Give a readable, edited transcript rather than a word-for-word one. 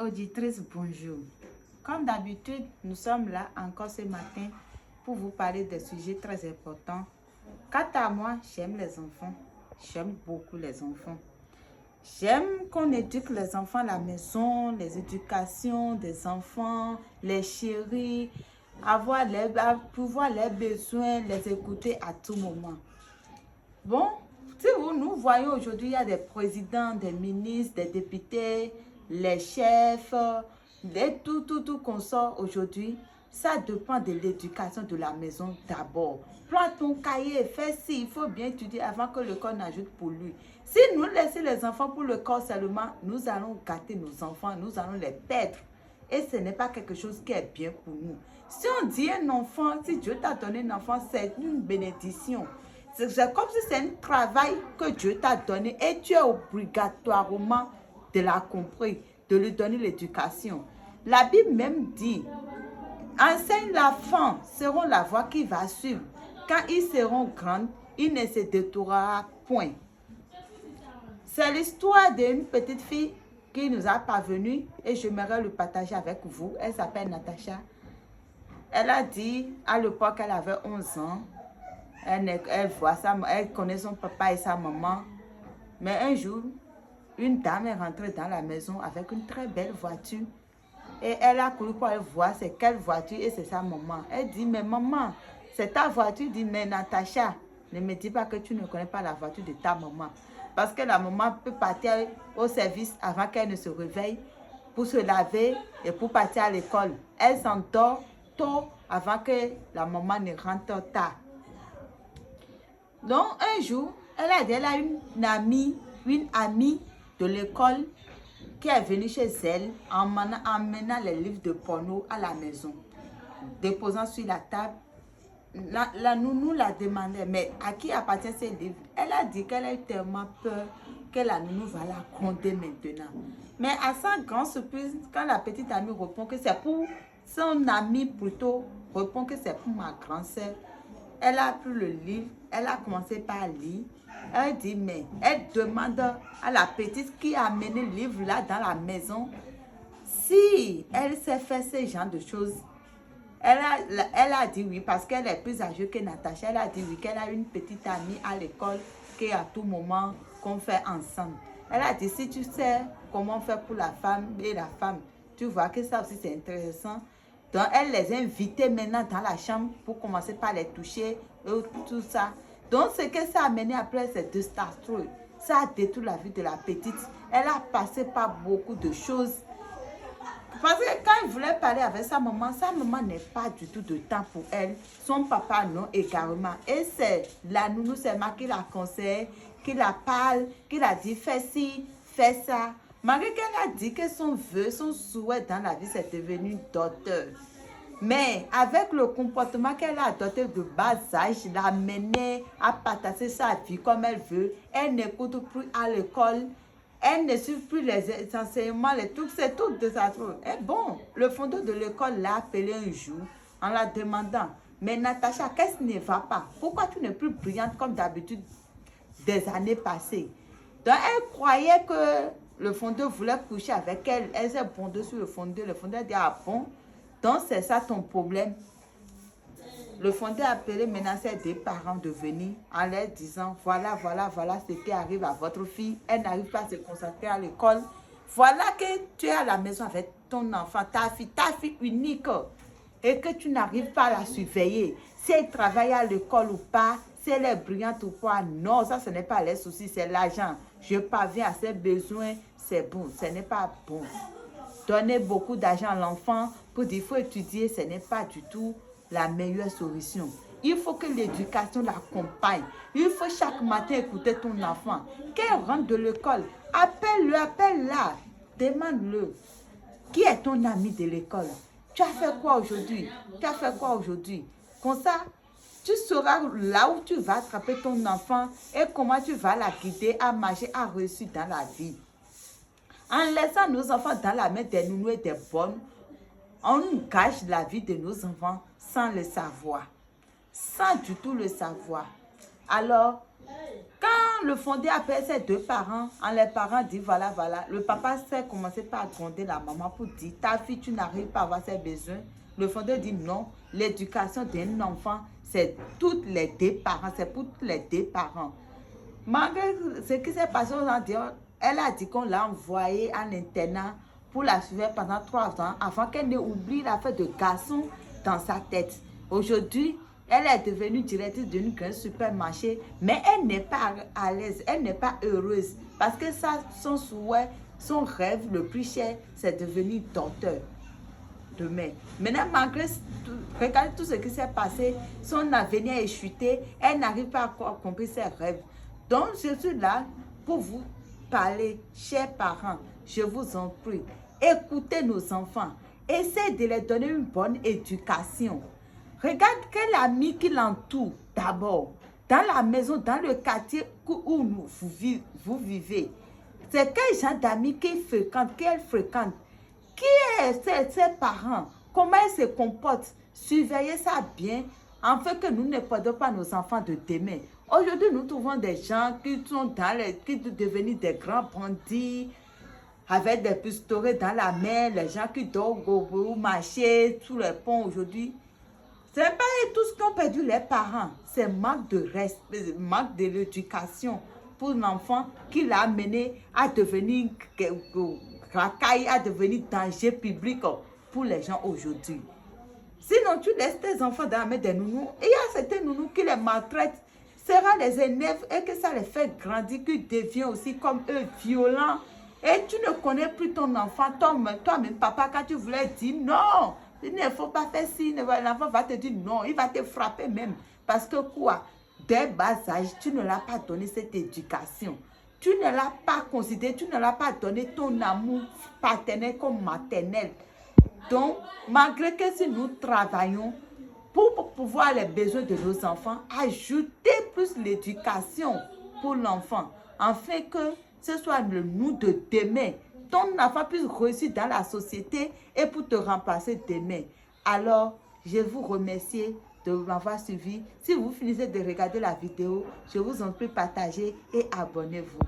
auditrices, bonjour. Comme d'habitude, nous sommes là encore ce matin pour vous parler des sujets très importants. Quant à moi, j'aime les enfants. J'aime beaucoup les enfants. J'aime qu'on éduque les enfants à la maison, les éducations des enfants, les chérir, pouvoir leurs besoins, les écouter à tout moment. Bon, si nous voyons aujourd'hui, il y a des présidents, des ministres, des députés, les chefs, tout qu'on sort aujourd'hui. Ça dépend de l'éducation de la maison d'abord. Prends ton cahier, fais ci, il faut bien étudier avant que le corps n'ajoute pour lui. Si nous laissons les enfants pour le corps seulement, nous allons gâter nos enfants, nous allons les perdre. Et ce n'est pas quelque chose qui est bien pour nous. Si on dit un enfant, si Dieu t'a donné un enfant, c'est une bénédiction. C'est comme si c'est un travail que Dieu t'a donné et tu es obligatoirement de l'accomplir, de lui donner l'éducation. La Bible même dit, enseigne l'enfant, seront la voie qui va suivre. Quand ils seront grands, ils ne se détournera point. C'est l'histoire d'une petite fille qui nous a parvenu et j'aimerais le partager avec vous. Elle s'appelle Natacha. Elle a dit, à l'époque, elle avait 11 ans. Elle connaît son papa et sa maman. Mais un jour, une dame est rentrée dans la maison avec une très belle voiture. Et elle a couru pour aller voir c'est quelle voiture et c'est sa maman. Elle dit, mais maman, c'est ta voiture. Elle dit, mais Natacha, ne me dis pas que tu ne connais pas la voiture de ta maman. Parce que la maman peut partir au service avant qu'elle ne se réveille pour se laver et pour partir à l'école. Elle s'endort tôt avant que la maman ne rentre tard. Donc, un jour, elle a une amie de l'école qui est venue chez elle en emmenant les livres de porno à la maison. Déposant sur la table, la nounou la demandait, mais à qui appartient ces livres? Elle a dit qu'elle a eu tellement peur que la nounou va la gronder maintenant. Mais à sa grande surprise, quand la petite amie répond que c'est pour son amie plutôt, répond que c'est pour ma grande sœur, elle a pris le livre, elle a commencé par lire. Elle dit, mais elle demande à la petite qui a amené le livre là dans la maison si elle sait faire ce genre de choses. Elle a dit oui parce qu'elle est plus âgée que Natacha. Elle a dit oui qu'elle a une petite amie à l'école qui à tout moment qu'on fait ensemble. Elle a dit si tu sais comment faire pour la femme et la femme, tu vois que ça aussi c'est intéressant. Donc elle les a invités maintenant dans la chambre pour commencer par les toucher et tout ça. Donc ce que ça a mené après c'est désastreux. Ça a détruit la vie de la petite. Elle a passé par beaucoup de choses. Parce que quand elle voulait parler avec sa maman n'est pas du tout de temps pour elle. Son papa non également. Et c'est la nounou seulement qui la conseille, qui la parle, qui la dit fais ci, fais ça. Malgré qu'elle a dit que son vœu, son souhait dans la vie, c'est devenu docteur. Mais avec le comportement qu'elle a adopté de bas âge, l'a mené à partager sa vie comme elle veut. Elle n'écoute plus à l'école. Elle ne suit plus les enseignements, les trucs, c'est tout désastreux. Et bon, le fondeur de l'école l'a appelé un jour en la demandant, mais Natacha, qu'est-ce qui ne va pas? Pourquoi tu n'es plus brillante comme d'habitude des années passées? Donc elle croyait que le fondeur voulait coucher avec elle. Elle s'est bondée sur le fondeur. Le fondeur dit, ah bon? Donc c'est ça ton problème. Le fondeur a appelé maintenant ses deux parents de venir en leur disant voilà ce qui arrive à votre fille. Elle n'arrive pas à se concentrer à l'école. Voilà que tu es à la maison avec ton enfant, ta fille unique, et que tu n'arrives pas à la surveiller. Si elle travaille à l'école ou pas, si elle est brillante ou pas, non, ça ce n'est pas les soucis, c'est l'argent. Je parviens à ses besoins, c'est bon, ce n'est pas bon. Donner beaucoup d'argent à l'enfant pour dire qu'il faut étudier, ce n'est pas du tout la meilleure solution. Il faut que l'éducation l'accompagne. Il faut chaque matin écouter ton enfant. Qu'elle rentre de l'école, appelle-la. Demande-le. Qui est ton ami de l'école? Tu as fait quoi aujourd'hui? Comme ça, tu sauras là où tu vas attraper ton enfant et comment tu vas la guider à marcher, à réussir dans la vie. En laissant nos enfants dans la main des nounous et des bonnes, on gâche la vie de nos enfants sans le savoir. Sans du tout le savoir. Alors, Quand le fondé appelle ses deux parents, les parents disent voilà, le papa s'est commencé par gronder la maman pour dire ta fille, tu n'arrives pas à avoir ses besoins. Le fondé dit non, l'éducation d'un enfant, c'est toutes les deux parents, c'est pour tous les deux parents. Malgré ce qui s'est passé aux Antilles, elle a dit qu'on l'a envoyée en internat pour la suivre pendant 3 ans avant qu'elle n'ait oublié l'affaire de garçon dans sa tête. Aujourd'hui, elle est devenue directrice d'un grand supermarché, mais elle n'est pas à l'aise, elle n'est pas heureuse parce que ça, son souhait, son rêve le plus cher, c'est devenir docteur demain. Maintenant, malgré regardez tout ce qui s'est passé, son avenir est chuté, elle n'arrive pas à accomplir ses rêves. Donc, je suis là pour vous parler, chers parents, je vous en prie, écoutez nos enfants, essayez de leur donner une bonne éducation. Regarde quel ami qui l'entoure d'abord, dans la maison, dans le quartier où vous vivez. C'est quel genre d'amis qu'elle fréquente, qui est ses parents, comment ils se comportent. Surveillez ça bien, afin que nous ne perdons pas nos enfants de demain. Aujourd'hui, nous trouvons des gens qui sont qui devenus des grands bandits, avec des pistolets dans la main, les gens qui dorment au marché, sous les ponts aujourd'hui. Ce n'est pas tous qui ont perdu les parents, c'est manque de respect, manque de l'éducation pour l'enfant qui l'a amené à devenir racaille, à devenir danger public pour les gens aujourd'hui. Sinon, tu laisses tes enfants dans la main des nounous, et il y a certains nounous qui les maltraitent, sera les énerve et que ça les fait grandir, qu'ils deviennent aussi comme eux violents. Et tu ne connais plus ton enfant, toi-même, papa, quand tu voulais dire non, il ne faut pas faire ci, l'enfant va te dire non, il va te frapper même. Parce que quoi? Dès bas âge, tu ne l'as pas donné cette éducation. Tu ne l'as pas considéré, tu ne l'as pas donné ton amour paternel comme maternel. Donc, malgré que si nous travaillons pour pouvoir les besoins de nos enfants, ajoutez plus l'éducation pour l'enfant, afin que ce soit le nous de demain. Ton enfant puisse réussir dans la société et pour te remplacer demain. Alors, je vous remercie de m'avoir suivi. Si vous finissez de regarder la vidéo, je vous en prie, partagez et abonnez-vous.